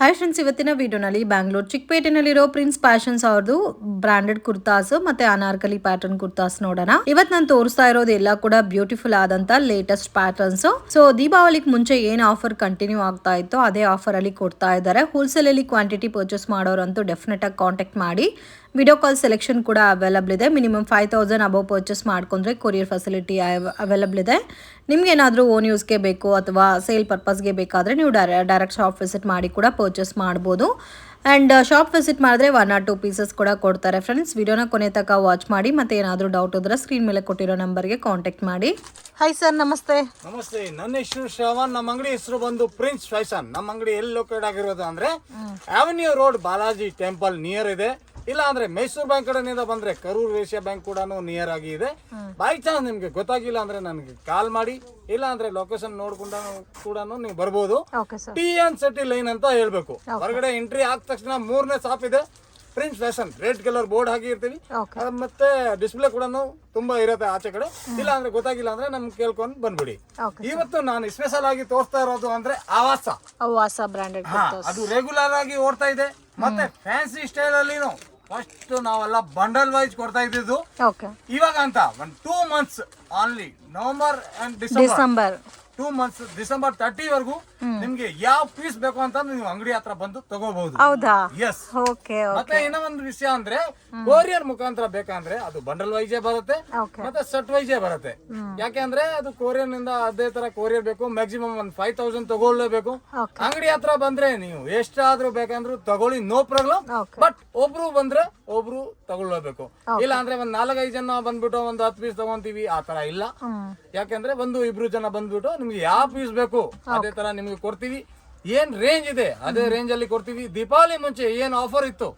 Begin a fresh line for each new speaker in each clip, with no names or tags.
Hi friends, ಇವತ್ತಿನ ವಿಡಿಯೋನಲ್ಲಿ Bangalore ಚಿಕ್ಕಪೇಟೆನಲ್ಲಿರೋ prince fashions ಅವ್ರದ್ದು ಬ್ರಾಂಡೆಡ್ ಕುರ್ತಾಸ್ ಮತ್ತೆ ಅನಾರ್ಕಲಿ ಪ್ಯಾಟರ್ನ್ ಕುರ್ತಾಸ್ ನೋಡೋಣ. ಇವತ್ತು ನಾನು ತೋರಿಸ್ತಾ ಇರೋದು ಎಲ್ಲ ಕೂಡ ಬ್ಯೂಟಿಫುಲ್ ಆದಂತ ಲೇಟೆಸ್ಟ್ ಪ್ಯಾಟರ್ನ್ಸ್. ಸೊ ದೀಪಾವಳಿಗೆ ಮುಂಚೆ ಏನ್ ಆಫರ್ ಕಂಟಿನ್ಯೂ ಆಗ್ತಾ ಇತ್ತು ಅದೇ ಆಫರ್ ಅಲ್ಲಿ ಕೊಡ್ತಾ ಇದ್ದಾರೆ. ಹೋಲ್ಸೇಲ್ ಅಲ್ಲಿ ಕ್ವಾಂಟಿಟಿ ಪರ್ಚೇಸ್ ಮಾಡೋರಂತೂ ಡೆಫಿನೆಟ್ ಆಗಿ ಕಾಂಟ್ಯಾಕ್ಟ್ ಮಾಡಿ. ವಿಡಿಯೋ ಕಾಲ್ ಸೆಲೆಕ್ಷನ್ ಕೂಡ ಅವೈಲಬಲ್ ಇದೆ. ಮಿನಿಮಮ್ 5,000 ಅಬೌವ್ ಪರ್ಚೇಸ್ ಮಾಡ್ಕೊಂಡ್ರೆ ಕೊರಿಯರ್ ಫೆಸಿಲಿಟಿ ಅವೈಲಬಲ್ ಇದೆ. ನಿಮ್ಗೆ ಏನಾದರೂ ಓನ್ ಯೂಸ್ಗೆ ಬೇಕು ಅಥವಾ ಸೇಲ್ ಪರ್ಪಸ್ಗೆ ಬೇಕಾದರೆ ನೀವು ಡೈರೆಕ್ಟ್ ಶಾಪ್ ವಿಸಿಟ್ ಮಾಡಿ ಕೂಡ ಪರ್ಚೇಸ್ ಮಾಡ್ಬೋದು. ಆ್ಯಂಡ್ ಶಾಪ್ ವಿಸಿಟ್ ಮಾಡಿದ್ರೆ 1 or 2 ಪೀಸಸ್ ಕೂಡ ಕೊಡ್ತಾರೆ. ಫ್ರೆಂಡ್ಸ್, ವಿಡಿಯೋನ ಕೊನೆ ತನಕ ವಾಚ್ ಮಾಡಿ. ಮತ್ತೆ ಏನಾದರೂ ಡೌಟ್ ಇದ್ರೆ ಸ್ಕ್ರೀನ್ ಮೇಲೆ ಕೊಟ್ಟಿರೋ ನಂಬರ್ಗೆ ಕಾಂಟ್ಯಾಕ್ಟ್ ಮಾಡಿ. ಹಾಯ್ ಸರ್, ನಮಸ್ತೆ.
ನಮಸ್ತೆ, ನನ್ನ ಹೆಸರು ಶ್ರವಣ್. ನಮ್ಮ ಅಂಗಡಿ ಹೆಸರು ಬಂದು ಪ್ರಿನ್ಸ್ ಫ್ಯಾಷನ್. ನಮ್ಮ ಅಂಗಡಿ ಎಲ್ಲಿ ಲೊಕೇಟ್ ಆಗಿರೋದು ಅಂದ್ರೆ avenue road, Balaji temple near ಇದೆ. ಇಲ್ಲ ಅಂದ್ರೆ ಮೈಸೂರು ಬ್ಯಾಂಕ್ ಕಡೆಯಿಂದ ಬಂದ್ರೆ ಕರೂರ್ ಏಷ್ಯಾ ಬ್ಯಾಂಕ್ ಕೂಡ ನಿಯರ್ ಆಗಿ ಇದೆ. ಬೈ ಚಾನ್ಸ್ ನಿಮ್ಗೆ ಗೊತ್ತಾಗಿಲ್ಲ ಅಂದ್ರೆ ನನಗೆ ಕಾಲ್ ಮಾಡಿ, ಇಲ್ಲ ಅಂದ್ರೆ ಲೊಕೇಶನ್ ನೋಡ್ಕೊಂಡ ಕೂಡ ನೀವು ಬರ್ಬೋದು. TN ಸಿಟಿ ಲೈನ್ ಅಂತ ಹೇಳ್ಬೇಕು. ಹೊರಗಡೆ ಎಂಟ್ರಿ ಆದ ತಕ್ಷಣ 3ನೇ ಶಾಪ್ ಇದೆ, prince fashion. Red colour board ಹಾಕಿರ್ತೀವಿ. ಮತ್ತೆ ಡಿಸ್ಪ್ಲೇ ಕೂಡ ತುಂಬಾ ಇರುತ್ತೆ ಆಚೆ ಕಡೆ. ಇಲ್ಲ ಅಂದ್ರೆ ಗೊತ್ತಾಗಿಲ್ಲ ಅಂದ್ರೆ ನಮ್ಗೆ ಕೇಳ್ಕೊಂಡು ಬಂದ್ಬಿಡಿ. ಇವತ್ತು ನಾನು ಸ್ಪೆಷಲ್ ಆಗಿ ತೋರಿಸ್ತಾ ಇರೋದು ಅಂದ್ರೆ ಆವಾಸ
ಬ್ರಾಂಡೆಡ್.
ಅದು ರೆಗ್ಯುಲರ್ ಆಗಿ ಓಡ್ತಾ ಇದೆ. ಮತ್ತೆ ಫ್ಯಾನ್ಸಿ ಸ್ಟೈಲ್ ಅಲ್ಲಿ ಫಸ್ಟ್ ನಾವೆಲ್ಲ ಬಂಡಲ್ ವೈಸ್ ಕೊಡ್ತಾ ಇದ್ದಿದ್ದು. ಇವಾಗ ಅಂತ 2 months only, November and December 2 months, December 30 ವರೆಗೂ ನಿಮ್ಗೆ ಯಾವ ಪೀಸ್ ಬೇಕು ಅಂತ ನೀವು ಅಂಗಡಿ ಹತ್ರ ಬಂದು ತಗೋಬಹುದು. ಎಸ್. ಮತ್ತೆ ಇನ್ನೂ ಒಂದು ವಿಷಯ ಅಂದ್ರೆ ಕೊರಿಯರ್ ಮುಖಾಂತರ ಬೇಕಂದ್ರೆ ಅದು ಬಂಡಲ್ ವೈಸೇ ಬರುತ್ತೆ ಮತ್ತೆ ಸೆಟ್ ವೈಸೇ ಬರುತ್ತೆ. ಯಾಕೆಂದ್ರೆ ಅದು ಕೊರಿಯರ್ ನಿಂದ ಅದೇ ತರ ಕೊರಿಯರ್ ಬೇಕು. ಮ್ಯಾಕ್ಸಿಮಮ್ 5,000 ತಗೊಳ್ಳೇಬೇಕು. ಅಂಗಡಿ ಹತ್ರ ಬಂದ್ರೆ ನೀವು ಎಷ್ಟಾದ್ರೂ ಬೇಕಂದ್ರೂ ತಗೊಳ್ಳಿ, ನೋ ಪ್ರಾಬ್ಲಮ್. ಬಟ್ ಒಬ್ರು ಬಂದ್ರೆ ಒಬ್ರು ತಗೊಳ್ಳೇಬೇಕು. ಇಲ್ಲ ಅಂದ್ರೆ 4-5 ಜನ ಬಂದ್ಬಿಟ್ಟು 10 ಪೀಸ್ ತಗೊಂತೀವಿ, ಆ ತರ ಇಲ್ಲ. ಯಾಕೆಂದ್ರೆ 1-2 ಜನ ಬಂದ್ಬಿಟ್ಟು ನಿಮ್ಗೆ ಯಾವ ಪೀಸ್ ಬೇಕು ಅದೇ ತರ ನಿಮ್ಗೆ ಕೊಡ್ತೀವಿ. ಏನ್ ರೇಂಜ್ ಇದೆ ಅದೇ ರೇಂಜ್ ಅಲ್ಲಿ ಕೊಡ್ತೀವಿ. ದೀಪಾವಳಿ ಮುಂಚೆ ಏನ್ ಆಫರ್ ಇತ್ತು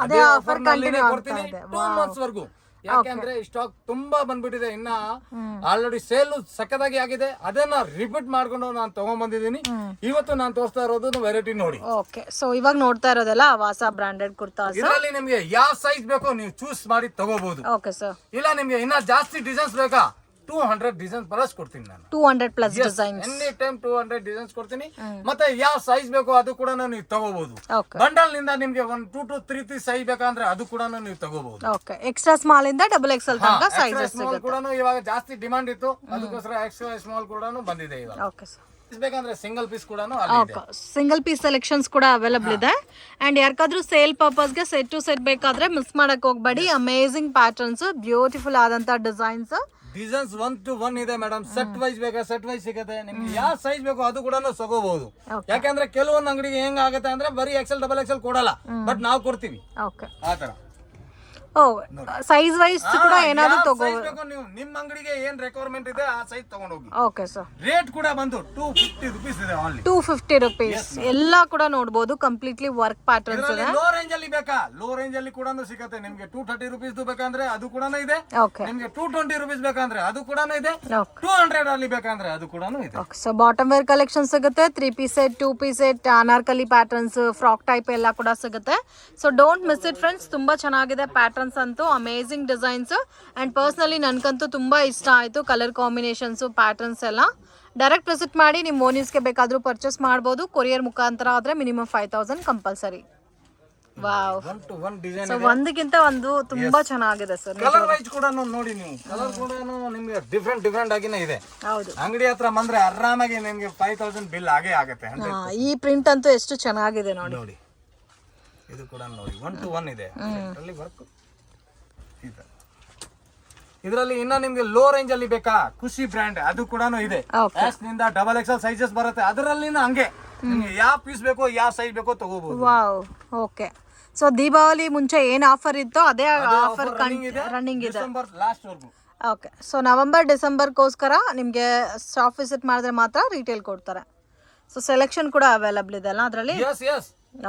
ಅದೇ ಆಫರ್ ನಲ್ಲಿ ಕೊಡ್ತೀನಿ 2 months ವರೆಗೂ. ಯಾಕೆಂದ್ರೆ ಸ್ಟಾಕ್ ತುಂಬಾ ಬಂದ್ಬಿಟ್ಟಿದೆ. ಇನ್ನ ಆಲ್ರೆಡಿ ಸೇಲ್ ಸಕ್ಕದಾಗಿ ಆಗಿದೆ. ಅದನ್ನ ರಿಪೀಟ್ ಮಾಡ್ಕೊಂಡು ನಾನು ತಗೊಂಡ್ ಬಂದಿದ್ದೀನಿ. ಇವತ್ತು ನಾನು ತೋರಿಸ್ತಾ ಇರೋದು ವೆರೈಟಿ ನೋಡಿ.
ಸೊ ಇವಾಗ ನೋಡ್ತಾ ಇರೋದಲ್ಲ ವಾಸ ಬ್ರಾಂಡೆಡ್ ಕುರ್ತಾ.
ಇದರಲ್ಲಿ ನಿಮ್ಗೆ ಯಾವ ಸೈಜ್ ಬೇಕೋ ನೀವು ಚೂಸ್ ಮಾಡಿ ತಗೋಬಹುದು. ಇಲ್ಲ ನಿಮ್ಗೆ ಇನ್ನ ಜಾಸ್ತಿ ಡಿಸೈನ್ಸ್ ಬೇಕಾ, 200 ಡಿಸೈನ್ಸ್ ಪ್ಲಸ್ ಕೊಡ್ತೀನಿ ನಾನು.
200 plus designs
any time 200 designs ಕೊಡ್ತೀನಿ. ಮತ್ತೆ ಯಾವ ಸೈಜ್ ಬೇಕು ಅದು ಕೂಡ ನೀವು ತಗೋಬಹುದು. ಬಂಡಲ್ ನಿಂದ ನಿಮ್ಗೆ 1 to 3 ಸೈಜ್ ಬೇಕಂದ್ರೆ ಅದು ಕೂಡ ನೀವು ತಗೋಬಹುದು.
ಎಕ್ಸ್ಟ್ರಾ ಸ್ಮಾಲ್ ಇಂದ XXL ತನಕ ಸೈಜಸ್
ಸಿಗುತ್ತೆ. ಕೂಡ ಇವಾಗ ಜಾಸ್ತಿ ಡಿಮಾಂಡ್ ಇತ್ತು, ಅದಕ್ಕೋಸ್ಕರ ಎಕ್ಸ್ಟ್ರಾ ಸ್ಮಾಲ್ ಕೂಡ ಬಂದಿದೆ ಇವಾಗ. ಬೇಕಂದ್ರೆ ಸಿಂಗಲ್ ಪೀಸ್ ಕೂಡ
ಸಿಂಗಲ್ ಪೀಸ್ ಸೆಲೆಕ್ಷನ್ಸ್ ಕೂಡ ಅವೈಲಬಲ್ ಇದೆ. ಅಂಡ್ ಯಾರ್ಕಾದ್ರೂ ಸೇಲ್ ಪರ್ಪಸ್ಗೆ ಸೆಟ್ ಟು ಸೆಟ್ ಬೇಕಾದ್ರೆ ಮಿಸ್ ಮಾಡಕ್ ಹೋಗ್ಬೇಡಿ. ಅಮೇಜಿಂಗ್ ಪ್ಯಾಟರ್ನ್ಸ್, ಬ್ಯೂಟಿಫುಲ್ ಆದಂತ ಡಿಸೈನ್ಸ್
1 to 1 ಇದೆ ಮೇಡಮ್. ಸೆಟ್ ವೈಸ್ ಬೇಕಾ ಸೆಟ್ ವೈಸ್ ಸಿಗುತ್ತೆ. ನಿಮ್ಗೆ ಯಾವ ಸೈಜ್ ಬೇಕು ಅದು ಕೂಡ ತಗೋಬಹುದು. ಯಾಕಂದ್ರೆ ಕೆಲವೊಂದು ಅಂಗಡಿಗೆ ಹೆಂಗ್ ಆಗುತ್ತೆ ಅಂದ್ರೆ ಬರೀ XL XXL ಕೊಡಲ್ಲ, ಬಟ್ ನಾವು ಕೊಡ್ತೀವಿ ಆತರ.
ಸೈಜ್ ವೈಸ್ ಕೂಡ ಏನಾದ್ರು
ತಗೋಬಹುದು. ನೀವು ನಿಮ್ಮ ಅಂಗಡಿಗೆ ಏನ್ ರಿಕ್ವೈರ್ಮೆಂಟ್ ಇದೆ ಆ ಸೈಜ್ ತಗೊಂಡು ಹೋಗಿ.
Okay sir.
ರೇಟ್ ಕೂಡ ಬಂದು 250 ರೂಪೀಸ್ ಇದೆ. Only
250 rupees. ಎಲ್ಲ ಕೂಡ ನೋಡಬಹುದು, ಕಂಪ್ಲೀಟ್ಲಿ ವರ್ಕ್ ಪ್ಯಾಟರ್ನ್ಸ್ ಇದೆ.
ಲೋ ರೇಂಜ್ ಅಲ್ಲಿ ಬೇಕಾ, ಲೋ ರೇಂಜ್ ಅಲ್ಲಿ ಕೂಡ ಸಿಗುತ್ತೆ. ನಿಮ್ಗೆ 230 ರೂಪೀಸ್ ಬೇಕಂದ್ರೆ ಅದು ಕೂಡ ಇದೆ. ನಿಮ್ಗೆ 220 ರೂಪೀಸ್ ಬೇಕಂದ್ರೆ ಅದು ಕೂಡ ಇದೆ. 200 ಅಲ್ಲಿ ಬೇಕಂದ್ರೆ ಅದು ಕೂಡ ಇದೆ.
ಸೊ ಬಾಟಮ್ ವೇರ್ ಕಲೆಕ್ಷನ್ ಸಿಗುತ್ತೆ. 3 piece set, 2 piece set, anarkali patterns, frock type ಎಲ್ಲ ಕೂಡ ಸಿಗುತ್ತೆ. So don't miss it friends. ತುಂಬಾ ಚೆನ್ನಾಗಿದೆ ಪ್ಯಾಟರ್ನ್ಸ್ ಅಂತೂ, ಅಮೇಜಿಂಗ್ ಡಿಸೈನ್ಸ್. ಅಂಡ್ ಪರ್ಸನಲಿ ನನ್ಗಂತೂ ತುಂಬಾ ಇಷ್ಟ ಆಯ್ತು. ಕಲರ್ ಕಾಂಬಿನೇಷನ್ಸ್, ಪ್ಯಾಟರ್ನ್ಸ್ ಎಲ್ಲ. ಡೈರೆಕ್ಟ್ ವಿಸಿಟ್ ಮಾಡಿ ನಿಮ್ಮ ಓನ್ ಯೂಸ್ಗೆ ಬೇಕಾದ್ರೂ ಪರ್ಚೇಸ್ ಮಾಡಬಹುದು. ಕೊರಿಯರ್ ಮುಖಾಂತರ ಆದ್ರೆ ಮಿನಿಮಮ್ 5,000 ಕಂಪಲ್ಸರಿ. ವಾವ್, ಒಂದಕ್ಕಿಂತ ಒಂದು ತುಂಬಾ ಚೆನ್ನಾಗಿದೆ ಸರ್.
ಕಲರ್ ವೈಸ್ ಕೂಡ ನೋಡಿ, ನೀವು ಕಲರ್ ಕೂಡ ನಿಮ್ಗೆ ಡಿಫ್ರೆಂಟ್ ಆಗಿನೇ ಇದೆ.
ಹೌದು,
ಅಂಗಡಿ ಹತ್ರ ಬಂದ್ರೆ ಆರಾಮಾಗಿ ನಿಮ್ಗೆ 5,000 ಬಿಲ್ ಆಗೇ ಆಗುತ್ತೆ.
ಈ ಪ್ರಿಂಟ್ ಅಂತೂ ಎಷ್ಟು ಚೆನ್ನಾಗಿದೆ ನೋಡಿ.
ಇದು ಕೂಡ ನೋಡಿ 1 to 1 ಇದೆ. ವರ್ಕ್ ಇದರಲ್ಲಿ ಇನ್ನ ನಿಮ್ಗೆ ಲೋ ರೇಂಜ್ ಅಲ್ಲಿ ಬೇಕಾ, ಖುಷಿ ಬ್ರ್ಯಾಂಡ್ ಅದು ಕೂಡ ಇದೆ. S ನಿಂದ XXL ಸೈಜಸ್ ಬರುತ್ತೆ. ಅದರಲ್ಲಿ ಹಂಗೆ ನಿಮ್ಗೆ ಯಾವ ಪೀಸ್ ಬೇಕೋ ಯಾವ ಸೈಜ್ ಬೇಕೋ ತಗೋಬಹುದು.
Wow, okay. ಸೊ ದೀಪಾವಳಿ ಮುಂಚೆ ಏನ್ ಆಫರ್ ಇತ್ತೋ ಅದೇ ಆಫರ್ ರನ್ನಿಂಗ್ ಇದೆ
ಲಾಸ್ಟ್ ವರ್ಗು.
ಓಕೆ. ಸೊ ನವೆಂಬರ್ ಡಿಸೆಂಬರ್ಗೋಸ್ಕರ ನಿಮ್ಗೆ ಶಾಪ್ ವಿಸಿಟ್ ಮಾಡಿದ್ರೆ ಮಾತ್ರ ರೀಟೇಲ್ ಕೊಡ್ತಾರೆ. ಸೊ ಸೆಲೆಕ್ಷನ್ ಕೂಡ ಅವೈಲಬಲ್ ಇದೆ ಅಲ್ಲ ಅದರಲ್ಲಿ.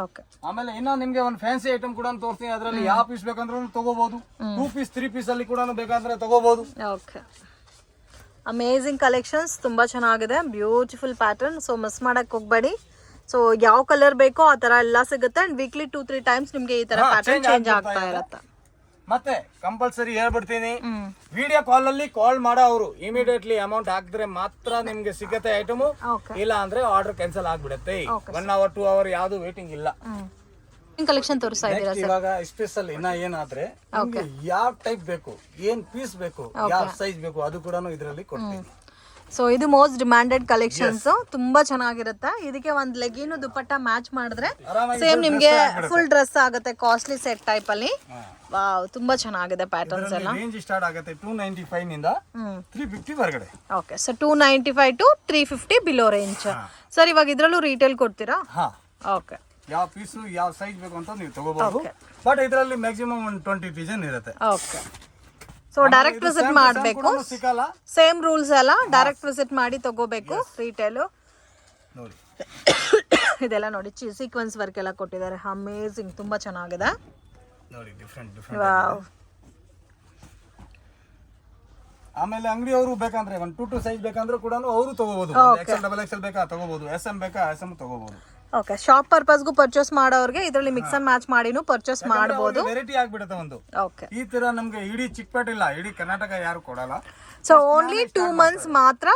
ಓಕೆ. ಆಮೇಲೆ ಇನ್ನ ನಿಮ್ಗೆ ಒಂದು ಫ್ಯಾನ್ಸಿ ಐಟಮ್ ಕೂಡ ತೋರಿಸ್ತೀನಿ. ಅದರಲ್ಲಿ ಯಾವ ಪೀಸ್ ಬೇಕಂದ್ರೂ ತಗೋಬಹುದು. 2 ಪೀಸ್ 3 ಪೀಸ್ ಅಲ್ಲಿ ಕೂಡ ಬೇಕಾದ್ರೆ ತಗೋಬಹುದು.
ಓಕೆ. ಅಮೇಜಿಂಗ್ ಕಲೆಕ್ಷನ್ಸ್, ತುಂಬಾ ಚೆನ್ನಾಗಿದೆ, ಬ್ಯೂಟಿಫುಲ್ ಪ್ಯಾಟರ್ನ್. ಸೊ ಮಿಸ್ ಮಾಡಕ್ ಹೋಗ್ಬೇಡಿ. ಸೊ ಯಾವ ಕಲರ್ ಬೇಕೋ ಆ ತರ ಎಲ್ಲ ಸಿಗುತ್ತೆ. ಅಂಡ್ ವೀಕ್ಲಿ 2-3 ಟೈಮ್ಸ್ ನಿಮ್ಗೆ ಈ ತರ ಪ್ಯಾಟರ್ನ್ ಚೇಂಜ್ ಆಗ್ತಾ ಇರುತ್ತೆ.
ಮತ್ತೆ ಕಂಪಲ್ಸರಿ ಹೇಳ್ಬಿಡ್ತೀನಿ, ವಿಡಿಯೋ ಕಾಲ್ ಅಲ್ಲಿ ಕಾಲ್ ಮಾಡೋ ಅವರು ಇಮಿಡಿಯೇಟ್ಲಿ ಅಮೌಂಟ್ ಹಾಕಿದ್ರೆ ಮಾತ್ರ ನಿಮ್ಗೆ ಸಿಗತ್ತೆ ಐಟಮು, ಇಲ್ಲ ಅಂದ್ರೆ ಆರ್ಡರ್ ಕ್ಯಾನ್ಸಲ್ ಆಗ್ಬಿಡುತ್ತೆ. 1 hour 2 hour ಯಾವ್ದು ವೇಟಿಂಗ್ ಇಲ್ಲ.
ಕಲೆಕ್ಷನ್ ತೋರಿಸ್ತಾ ಇದ್ದೀರಾ
Next ಇವಾಗ ಸ್ಪೆಷಲ್ ಇನ್ನ ಏನಾದ್ರೆ ನಿಮ್ಗೆ ಯಾವ ಟೈಪ್ ಬೇಕು, ಏನ್ ಪೀಸ್ ಬೇಕು, ಯಾವ ಸೈಜ್ ಬೇಕು ಅದು ಕೂಡ ಇದರಲ್ಲಿ ಕೊಡ್ತೀನಿ.
ಸೊ ಇದು ಮೋಸ್ಟ್ ಡಿಮ್ಯಾಂಡೆಡ್ ಕಲೆಕ್ಷನ್ಸ್, ತುಂಬಾ ಚೆನ್ನಾಗಿರುತ್ತೆ. ಇದಕ್ಕೆ ಒಂದ್ ಲೆಗಿನ್ ದುಪ್ಪಟ್ಟ ಮ್ಯಾಚ್ ಮಾಡಿದ್ರೆ ಸೇಮ್ ನಿಮ್ಗೆ ಫುಲ್ ಡ್ರೆಸ್ ಆಗುತ್ತೆ. ಕಾಸ್ಟ್ಲಿ ಸೆಟ್ ಟೈಪ್ ಅಲ್ಲಿ ವಾವ್, ತುಂಬಾ ಚೆನ್ನಾಗಿದೆ ಪ್ಯಾಟರ್ನ್ಸ್ ಎಲ್ಲ.
ರೇಂಜ್ ಸ್ಟಾರ್ಟ್ ಆಗುತ್ತೆ 295 ನಿಂದ 350 ಹೊರಗಡೆ.
Okay, so 295 to 350 below range. Sir ಇವಾಗ ಇದ್ರಲ್ಲೂ ರಿಟೇಲ್ ಕೊಡ್ತೀರಾ?
ಹಾ,
ಓಕೆ.
ಯಾವ ಪೀಸು ಯಾವ ಸೈಜ್ ಬೇಕು ಅಂತ ನೀವು ತಗೋಬಹುದು. ಬಟ್ ಇದರಲ್ಲಿ ಮ್ಯಾಕ್ಸಿಮಮ್ ಒಂದು 20 ಡಿಸೈನ್ ಇರುತ್ತೆ.
ಓಕೆ, ಸೊ ಡೈರೆಕ್ಟ್ ವಿಸಿಟ್ ಮಾಡಬೇಕು.
ಸಿಕ್ಕಲ್ಲ,
ಸೇಮ್ ರೂಲ್ಸ್ ಎಲ್ಲ ಡೈರೆಕ್ಟ್ ವಿಸಿಟ್ ಮಾಡಿ ತಗೋಬೇಕು. ರಿಟೇಲ್
ನೋಡಿ
ಇದೆಲ್ಲ ನೋಡಿ, ಸೀಕ್ವೆನ್ಸ್ ವರ್ಕ್ ಎಲ್ಲ ಕೊಟ್ಟಿದ್ದಾರೆ. ಅಮೇಜಿಂಗ್, ತುಂಬಾ ಚೆನ್ನಾಗಿದೆ
ನೋಡಿ, ಡಿಫ್ರೆಂಟ್.
ವಾವ್.
ಆಮೇಲೆ ಅಂಗಡಿ ಅವರು ಬೇಕಂದ್ರೆ ಒಂದು 2 ಸೈಜ್ ಬೇಕಂದ್ರೆ ಕೂಡ ಅವರು ತಗೋಬಹುದು. XL XXL ಬೇಕಾ ತಗೋಬಹುದು, SM ಬೇಕಾ SM ತಗೋಬಹುದು.
ಓಕೆ, ಶಾಪ್ ಪರ್ಪಸ್ಗೂ ಪರ್ಚೇಸ್ ಮಾಡೋರಿಗೆ ಇದರಲ್ಲಿ ಮಿಕ್ಸ್ ಅಂಡ್ ಮ್ಯಾಚ್ ಮಾಡಿನೂ ಪರ್ಚೇಸ್ ಮಾಡಬಹುದು.
ವೆರೈಟಿ ಆಗ್ಬಿಡುತ್ತೆ ಒಂದು.
ಓಕೆ,
ಈ ತರ ನಮ್ಗೆ ಇಡೀ ಚಿಕ್ಕಪೇಟೆ ಇಲ್ಲ, ಇಡೀ ಕರ್ನಾಟಕ ಯಾರು ಕೊಡಲ್ಲ.
ಸೊ ಓನ್ಲಿ 2 months ಮಾತ್ರ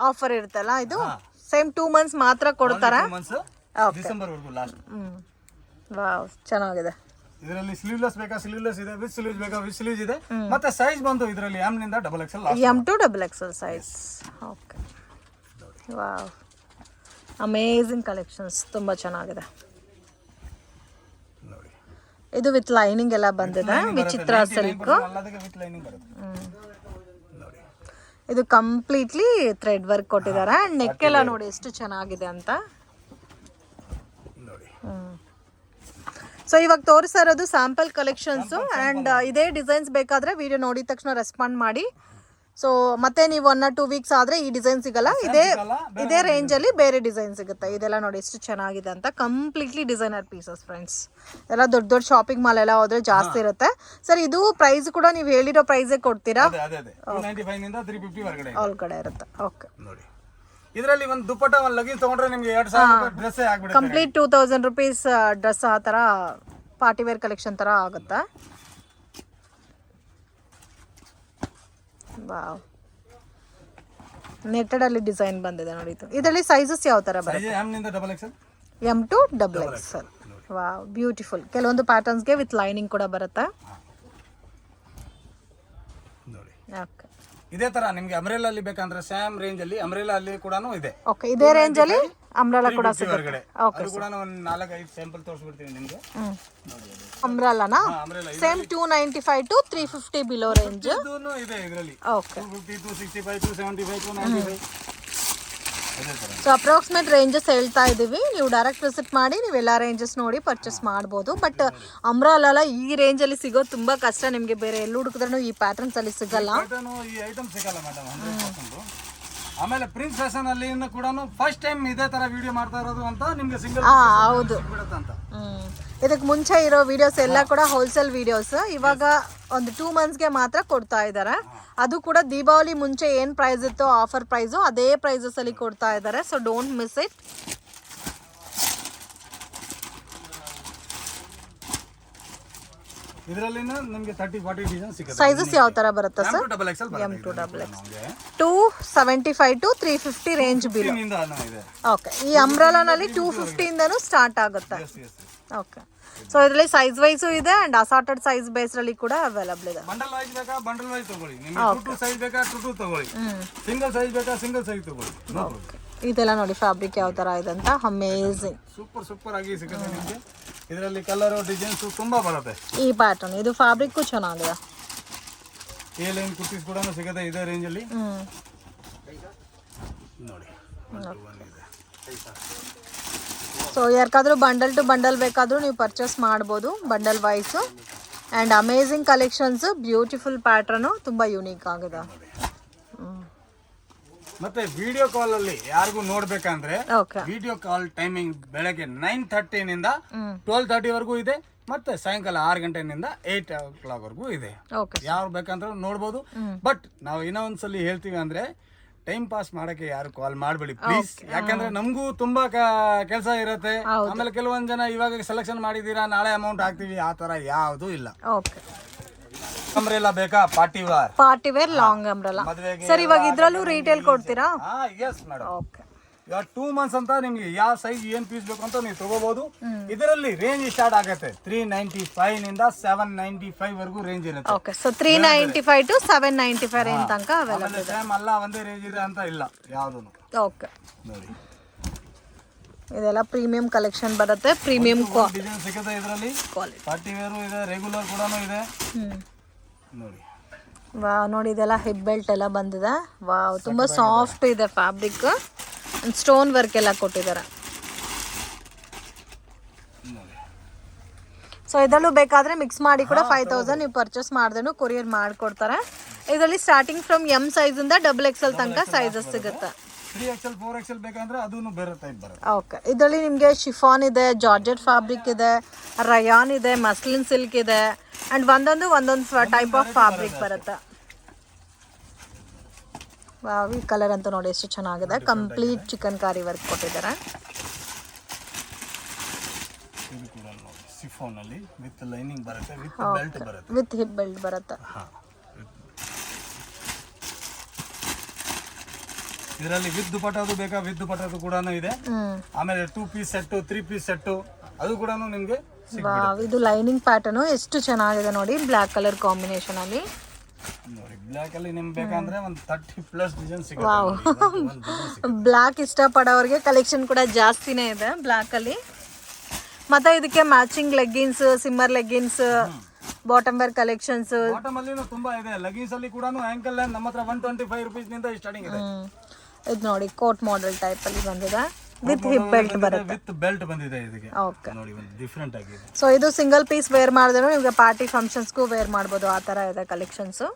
ಆಫರ್ ಇರುತ್ತಲ್ಲ ಇದು? ಸೇಮ್ 2 months ಮಾತ್ರ ಕೊಡ್ತಾರ?
ಡಿಸೆಂಬರ್ ವರೆಗೂ ಲಾಸ್ಟ್.
ವಾವ್, ಚೆನ್ನಾಗಿದೆ.
ಇದರಲ್ಲಿ ಸ್ಲೀವ್ಲೆಸ್ ಬೇಕಾ ಸ್ಲೀವ್ಲೆಸ್ ಇದೆ, ವಿತ್ ಸ್ಲೀವ್ಸ್ ಬೇಕಾ ವಿತ್ ಸ್ಲೀವ್ಸ್ ಇದೆ. ಮತ್ತೆ ಸೈಜ್ ಬಂದು ಇದರಲ್ಲಿ M ನಿಂದ XXL,
M to XXL size. Okay, wow, amazing collections, ತುಂಬಾ ಚೆನ್ನಾಗಿದೆ.
ನೋಡಿ
ಇದು ವಿತ್ ಲೈನಿಂಗ್ ಎಲ್ಲ ಬಂದಿದೆ, ವಿಚಿತ್ರ ಸಿಲ್ಕ್.
ವಿತ್ ಲೈನಿಂಗ್ ಬರುತ್ತೆ. ನೋಡಿ
ಇದು ಕಂಪ್ಲೀಟ್ಲಿ ಥ್ರೆಡ್ ವರ್ಕ್ ಕೊಟ್ಟಿದ್ದಾರೆ. ಅಂಡ್ ನೆಕ್ ಎಲ್ಲ ನೋಡಿ ಎಷ್ಟು ಚೆನ್ನಾಗಿದೆ ಅಂತ.
ನೋಡಿ
ಸೊ ಇವಾಗ ತೋರಿಸ್ತಾ ಇರೋದು ಸ್ಯಾಂಪಲ್ ಕಲೆಕ್ಷನ್ಸ್. ಅಂಡ್ ಇದೇ ಡಿಸೈನ್ಸ್ ಬೇಕಾದ್ರೆ ವಿಡಿಯೋ ನೋಡಿದ ತಕ್ಷಣ ರೆಸ್ಪಾಂಡ್ ಮಾಡಿ. ಸೊ ಮತ್ತೆ ನೀವು 1 or 2 weeks ಆದ್ರೆ ಈ ಡಿಸೈನ್ ಸಿಗಲ್ಲ, ಇದೇ ರೇಂಜ್ ಅಲ್ಲಿ ಬೇರೆ ಡಿಸೈನ್ ಸಿಗುತ್ತೆ. ಇದೆಲ್ಲ ನೋಡಿ ಎಷ್ಟು ಚೆನ್ನಾಗಿದೆ ಅಂತ. Completely designer pieces friends. ಎಲ್ಲ ದೊಡ್ಡ ದೊಡ್ಡ ಶಾಪಿಂಗ್ ಮಾಲ್ ಎಲ್ಲ ಹೋದ್ರೆ ಜಾಸ್ತಿ ಇರುತ್ತೆ. ಸರ್ ಇದು ಪ್ರೈಸ್ ಕೂಡ ನೀವು ಹೇಳಿರೋ ಪ್ರೈಸೇ ಕೊಡ್ತೀರಾ?
295 ನಿಂದ 350 ಹೊರಗಡೆ
ಒಳಗಡೆ ಇರುತ್ತೆ. ಓಕೆ,
ನೋಡಿ ಇದರಲ್ಲಿ ಒಂದು ದುಪ್ಪಟ್ಟ ಒಂದು ಲಗೇಜ್ ತಗೊಂಡ್ರೆ ನಿಮಗೆ 2000 ರೂಪಾಯಿ ಡ್ರೆಸ್ ಆಗ್ಬಿಡುತ್ತೆ.
ಕಂಪ್ಲೀಟ್ 2000 rupees ಡ್ರೆಸ್ ಆ ತರ ಪಾರ್ಟಿ ವೇರ್ ಕಲೆಕ್ಷನ್ ತರ ಆಗುತ್ತೆ. ವಾವ್, ನೆಟ್ಟೆಡ್ ಅಲ್ಲಿ ಡಿಸೈನ್ ಬಂದಿದೆ ನೋಡಿ. ಇದರಲ್ಲಿ ಸೈಜಸ್ ಯಾವ ತರ ಬರುತ್ತೆ?
M ನಿಂದ XXL,
M to XXL. Wow, beautiful. ಕೆಲವೊಂದು ಪ್ಯಾಟರ್ನ್ಸ್ ಗೆ ವಿತ್ ಲೈನಿಂಗ್ ಕೂಡ ಬರುತ್ತೆ.
ನೋಡಿ
ಓಕೆ,
ಇದೇ ತರ ನಿಮಗೆ ಅಮ್ರೆಲಾ ಅಲ್ಲಿ ಬೇಕಂದ್ರೆ ಸೇಮ್ ರೇಂಜ್ ಅಲ್ಲಿ ಅಮ್ರೆಲಾ ಅಲ್ಲಿ ಕೂಡ ಇದೆ.
ಓಕೆ, ಇದೇ ರೇಂಜ್ ಅಲ್ಲಿ ಅಂಬ್ರೆಲಾ ಕೂಡ ಸಿಗುತ್ತೆ. ಓಕೆ,
ಅದು ಕೂಡ ಒಂದು 4-5 ಸ್ಯಾಂಪಲ್ ತೋರಿಸ್ಬಿಡ್ತೀನಿ ನಿಮಗೆ.
ಅಂಬ್ರೆಲಾನಾ? Same 295 to 350 below range.
ಇದೂನು ಇದೆ ಇದರಲ್ಲಿ.
ಓಕೆ,
250 265 275 295 ಅದೇ ತರ.
ಸೊ ಅಪ್ರಾಕ್ಸಿಮೇಟ್ ರೇಂಜಸ್ ಹೇಳ್ತಾ ಇದೀವಿ. ನೀವು ಡೈರೆಕ್ಟ್ ವಿಸಿಟ್ ಮಾಡಿ ನೀವು ಎಲ್ಲ ರೇಂಜಸ್ ನೋಡಿ ಪರ್ಚೇಸ್ ಮಾಡ್ಬೋದು. ಬಟ್ ಅಂಬ್ರೆಲಾ ಈ ರೇಂಜ್ ಅಲ್ಲಿ ಸಿಗೋದು ತುಂಬಾ ಕಷ್ಟ. ನಿಮಗೆ ಬೇರೆ ಎಲ್ಲಿ ಹುಡುಕಿದ್ರೂ ಈ ಪ್ಯಾಟರ್ನ್ಸ್ ಅಲ್ಲಿ ಸಿಗಲ್ಲ.
ಈ ಐಟಮ್ ಸಿಗಲ್ಲ ಮೇಡಮ್ 100%. ಆಮೇಲೆ ಪ್ರಿನ್ಸ್ ಫ್ಯಾಷನ್ ಅಲ್ಲಿ ಕೂಡ ಫಸ್ಟ್ ಟೈಮ್ ಇದೇ ತರ ವಿಡಿಯೋ ಮಾಡ್ತಾ ಇರೋದು ಅಂತ ನಿಮ್ಗೆ ಸಿಂಗಲ್
ಹೌದು
ಬಿಡುತ್ತೆ ಅಂತ.
ಇದಕ್ಕೆ ಮುಂಚೆ ಇರೋ ವಿಡಿಯೋಸ್ ಎಲ್ಲ ಕೂಡ ಹೋಲ್ಸೇಲ್ ವಿಡಿಯೋಸ್. ಇವಾಗ ಒಂದು 2 monthsಗೆ ಮಾತ್ರ ಕೊಡ್ತಾ ಇದ್ದಾರೆ. ಅದು ಕೂಡ ದೀಪಾವಳಿ ಮುಂಚೆ ಏನು ಪ್ರೈಸ್ ಇತ್ತೋ ಆಫರ್ ಪ್ರೈಸು ಅದೇ ಪ್ರೈಸಸ್ ಅಲ್ಲಿ ಕೊಡ್ತಾ ಇದ್ದಾರೆ. So don't miss it.
ಇದರಲ್ಲಿ ನಿಮಗೆ 30-40 ಡಿಸೈನ್ ಸಿಗುತ್ತೆ.
ಸೈಜಸ್ ಯಾವ ತರ ಬರುತ್ತೆ sir?
M to XXL
275 to 350 range bill. Okay, ಈ ಅಂಬ್ರೆಲಾನಲ್ಲಿ 250 ಇಂದನೂ ಸ್ಟಾರ್ಟ್ ಆಗುತ್ತೆ. ಓಕೆ, ಸೊ ಇದರಲ್ಲಿ ಸೈಜ್ ವೈಸು ಇದೆ ಅಂಡ್ ಅಸಾರ್ಟೆಡ್ ಸೈಜ್ ಬೇಸ್ ಅಲ್ಲಿ ಕೂಡ ಅವೈಲಬಲ್ ಇದೆ.
ಬಂಡಲ್ ವೈಸ್ ಬೇಕಾ ಬಂಡಲ್ ವೈಸ್ ತಗೊಳ್ಳಿ, ನಿಮಗೆ 2 ಸೈಜ್ ಬೇಕಾ 2 ತಗೊಳ್ಳಿ, ಸಿಂಗಲ್ ಸೈಜ್ ಬೇಕಾ ಸಿಂಗಲ್ ಸೈಜ್ ತಗೊಳ್ಳಿ.
ಇದೆಲ್ಲ ನೋಡಿ ಫ್ಯಾಬ್ರಿಕ್ ಯಾವ ತರ ಇದೆ ಅಂತ. ಅಮೇಜಿಂಗ್,
ಸೂಪರ್ ಆಗಿ ಸಿಗುತ್ತೆ ನಿಮಗೆ. ಇದರಲ್ಲಿ ಕಲರ್ ಡಿಸೈನ್ಸ್ ತುಂಬಾ ಬರುತ್ತೆ. ಈ
ಪ್ಯಾಟರ್ನ್ ಇದು ಫ್ಯಾಬ್ರಿಕ್ ಚೆನ್ನಾಗಿದೆ.
ಎ ಲೈನ್ ಕುರ್ತೀಸ್ ಕೂಡ ಸಿಗುತ್ತೆ ಇದೇ ರೇಂಜ್ ಅಲ್ಲಿ. ನೋಡಿ
ಸೊ ಯಾರಿಗಾದ್ರೂ ಬಂಡಲ್ ಟು ಬಂಡಲ್ ಬೇಕಾದ್ರೂ ನೀವು ಪರ್ಚೇಸ್ ಮಾಡ್ಬೋದು bundle wise. And amazing collections, beautiful pattern, ತುಂಬ ಯೂನಿಕ್ ಆಗಿದೆ.
ಮತ್ತೆ ವಿಡಿಯೋ ಕಾಲ್ ಅಲ್ಲಿ ಯಾರಿಗೂ ನೋಡ್ಬೇಕಂದ್ರೆ
ಓಕೆ,
ವಿಡಿಯೋ ಕಾಲ್ ಟೈಮಿಂಗ್ ಬೆಳಗ್ಗೆ 9:30 ನಿಂದ 12:30 ವರೆಗೂ ಇದೆ. ಮತ್ತೆ ಸಾಯಂಕಾಲ 6 ಗಂಟೆನಿಂದ 8 o'clock ವರೆಗೂ ಇದೆ.
ಓಕೆ,
ಯಾರು ಬೇಕಂದ್ರೆ ನೋಡ್ಬೋದು. ಬಟ್ ನಾವು ಇನ್ನೊಂದ್ಸಲಿ ಹೇಳ್ತೀವಿ ಅಂದ್ರೆ ಟೈಮ್ ಪಾಸ್ ಮಾಡಕ್ಕೆ ಯಾರು ಕಾಲ್ ಮಾಡಬೇಡಿ ಪ್ಲೀಸ್. ಯಾಕಂದ್ರೆ ನಮಗೂ ತುಂಬಾ ಕೆಲಸ ಇರುತ್ತೆ. ಆಮೇಲೆ ಕೆಲವೊಂದ್ ಜನ ಇವಾಗ ಸೆಲೆಕ್ಷನ್ ಮಾಡಿದೀರಾ ನಾಳೆ ಅಮೌಂಟ್ ಹಾಕ್ತಿವಿ, ಆ ತರ ಯಾವ್ದು ಇಲ್ಲ.
ಓಕೆ,
ಅಂಬ್ರೆಲಾ ಬೇಕಾ?
Party wear long umbrella sir. ಇವಾಗ ಇದ್ರಲ್ಲೂ ರೀಟೇಲ್ ಕೊಡ್ತೀರಾ?
Yes madam.
ಓಕೆ,
ಇವಾಗ 2 months ಅಂತ ನಿಮ್ಗೆ ಯಾವ ಸೈಜ್ ಏನ್ ಪೀಸ್ ಬೇಕು ಅಂತ ನೀವು ತಗೋಬಹುದು. ಇದರಲ್ಲಿ ರೇಂಜ್ ಸ್ಟಾರ್ಟ್ ಆಗುತ್ತೆ 395 ನಿಂದ 795 ವರೆಗೂ ರೇಂಜ್ ಇರುತ್ತೆ.
ಓಕೆ, ಸೊ 395 ಟು 795 ರೇಂಜ್ ತನಕ ಅವೈಲೇಬಲ್ ಇದೆ.
ಸೇಮ್ ಅಲ್ಲ ಒಂದೇ ರೇಂಜ್ ಇದೆ ಅಂತ ಇಲ್ಲ ಯಾವ್ದು.
ಓಕೆ,
ನೋಡಿ
ಇದೆಲ್ಲ ಪ್ರೀಮಿಯಂ ಕಲೆಕ್ಷನ್ ಬರುತ್ತೆ. ಪ್ರೀಮಿಯಂ
ಡಿಸೈನ್ ಸಿಗುತ್ತೆ ಇದರಲ್ಲಿ. ಪಾರ್ಟಿ ವೇರು ಇದೆ, ರೆಗ್ಯುಲರ್ ಕೂಡ ಇದೆ. ನೋಡಿ
ವಾವ್, ನೋಡಿ ಇದೆಲ್ಲ ಹಿಪ್ ಬೆಲ್ಟ್ ಎಲ್ಲ ಬಂದಿದೆ. ವಾವ್, ತುಂಬಾ ಸಾಫ್ಟ್ ಇದೆ ಫ್ಯಾಬ್ರಿಕ್. ಸ್ಟೋನ್ ವರ್ಕ್ ಎಲ್ಲ ಕೊಟ್ಟಿದ್ದಾರೆ. ಸೊ ಇದರಲ್ಲೂ ಬೇಕಾದ್ರೆ ಮಿಕ್ಸ್ ಮಾಡಿ ಕೂಡ 5000 ನೀವು ಪರ್ಚೇಸ್ ಮಾಡಿದ್ರೂ ಕೊರಿಯರ್ ಮಾಡಿಕೊಡ್ತಾರೆ. ಇದರಲ್ಲಿ ಸ್ಟಾರ್ಟಿಂಗ್ ಫ್ರಮ್ ಎಂ ಸೈಜ್ ಇಂದ XXL ತನಕ ಸೈಜಸ್ ಸಿಗುತ್ತೆ.
3XL 4XL ಬೇಕಂದ್ರೆ ಅದೂನು ಬೇರೆ ಟೈಪ್ ಬರುತ್ತೆ.
ಓಕೆ, ಇದರಲ್ಲಿ ನಿಮಗೆ ಶಿಫಾನ್ ಇದೆ, ಜಾರ್ಜೆಟ್ ಫ್ಯಾಬ್ರಿಕ್ ಇದೆ, ರಯಾನ್ ಇದೆ, ಮಸ್ಲಿನ್ ಸಿಲ್ಕ್ ಇದೆ, ಅಂಡ್ ಒಂದೊಂದು ಟೈಪ್ ಆಫ್ ಫ್ಯಾಬ್ರಿಕ್ ಬರುತ್ತೆ. ವಾವ್, ಈ ಕಲರ್ ಅಂತೂ ನೋಡಿ ಎಷ್ಟು ಚೆನ್ನಾಗಿದೆ. ಕಂಪ್ಲೀಟ್ ಚಿಕನ್ ಕಾರಿ ವರ್ಕ್ ಕೊಟ್ಟಿದ್ದಾರೆ.
ಇದು ಕೂಡ ನೋಡಿ ಶಿಫಾನ್ ಅಲ್ಲಿ ವಿತ್ ಲೈನಿಂಗ್ ಬರುತ್ತೆ, ವಿತ್ ಬೆಲ್ಟ್ ಬರುತ್ತೆ,
ವಿತ್ ಹಿಪ್ ಬೆಲ್ಟ್ ಬರುತ್ತೆ.
ಇದರಲ್ಲಿ ವಿತ್ ದುಪಟ್ಟದು ಬೇಕಾ? ವಿತ್ ದುಪಟ್ಟದು ಕೂಡ ಇದೆ. ಆಮೇಲೆ 2 ಪೀಸ್ ಸೆಟ್, 3 ಪೀಸ್ ಸೆಟ್ ಅದು ಕೂಡ ನಿಮ್ಗೆ
ವಾವ್, ಇದು ಲೈನಿಂಗ್ ಪ್ಯಾಟರ್ನ್ ಎಷ್ಟು ಚೆನ್ನಾಗಿದೆ ನೋಡಿ, ಬ್ಲಾಕ್ ಕಲರ್ ಕಾಂಬಿನೇಷನ್ ಅಲ್ಲಿ.
ನೋಡಿ ಬ್ಲಾಕ್ ಅಲ್ಲಿ ನಿಮ್ಗೆ ಬೇಕಂದ್ರೆ ಒಂದು 30+ ಡಿಸೈನ್ ಸಿಗುತ್ತೆ.
ವಾವ್, ಬ್ಲಾಕ್ ಇಷ್ಟಪಡೋರಿಗೆ ಕಲೆಕ್ಷನ್ ಕೂಡ ಜಾಸ್ತಿನೇ ಇದೆ ಬ್ಲಾಕ್ ಅಲ್ಲಿ. ಮತ್ತೆ ಇದಕ್ಕೆ matching leggings, shimmer leggings, bottom wear collections.
Bottom ಅಲ್ಲಿ ತುಂಬಾ ಇದೆ. ಲೆಗ್ಗಿನ್ಸ್ ಅಲ್ಲಿ ಕೂಡ ಆಂಕಲ್ ಲೈನ್ ನಮ್ಮ ಹತ್ರ 125 ರೂಪೀಸ್ ನಿಂದ ಸ್ಟಾರ್ಟಿಂಗ್ ಇದೆ.
ಇದು ನೋಡಿ ಕೋಟ್ ಮಾಡೆಲ್ ಟೈಪ್ ಅಲ್ಲಿ ಬಂದಿದೆ, ವಿತ್ ಹಿಪ್ ಬೆಲ್ಟ್ ಬರುತ್ತೆ.
ವಿತ್ ಬೆಲ್ಟ್ ಬಂದಿದೆ ಇದಕ್ಕೆ.
ಓಕೆ,
ನೋಡಿ ಒಂದು ಡಿಫರೆಂಟ್ ಆಗಿದೆ.
ಸೊ ಇದು ಸಿಂಗಲ್ ಪೀಸ್ ವೇರ್ ಮಾಡಿದ್ರು ನಿಮಗೆ ಪಾರ್ಟಿ ಫಂಕ್ಷನ್ಸ್ಗೂ ವೇರ್ ಮಾಡ್ಬೋದು, ಆ ಥರ ಇದೆ ಕಲೆಕ್ಷನ್ಸು.